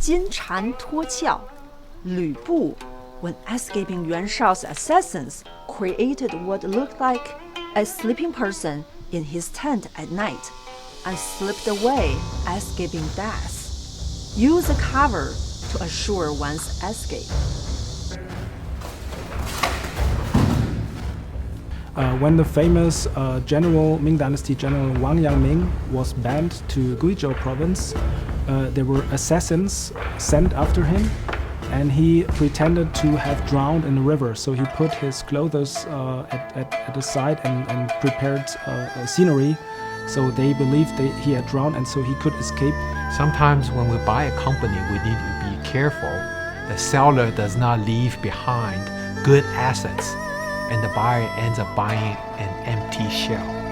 金蝉脱壳, 吕布, when escaping Yuan Shao's assassins, created what looked like a sleeping person in his tent at night and slipped away, escaping death. Use a cover to assure one's escape. When the famous Ming Dynasty General Wang Yangming was banned to Guizhou province, there were assassins sent after him, and he pretended to have drowned in the river. So he put his clothes at the side and prepared scenery. So they believed he had drowned, and so he could escape. Sometimes when we buy a company, we need to be careful. The seller does not leave behind good assets, and the buyer ends up buying an empty shell.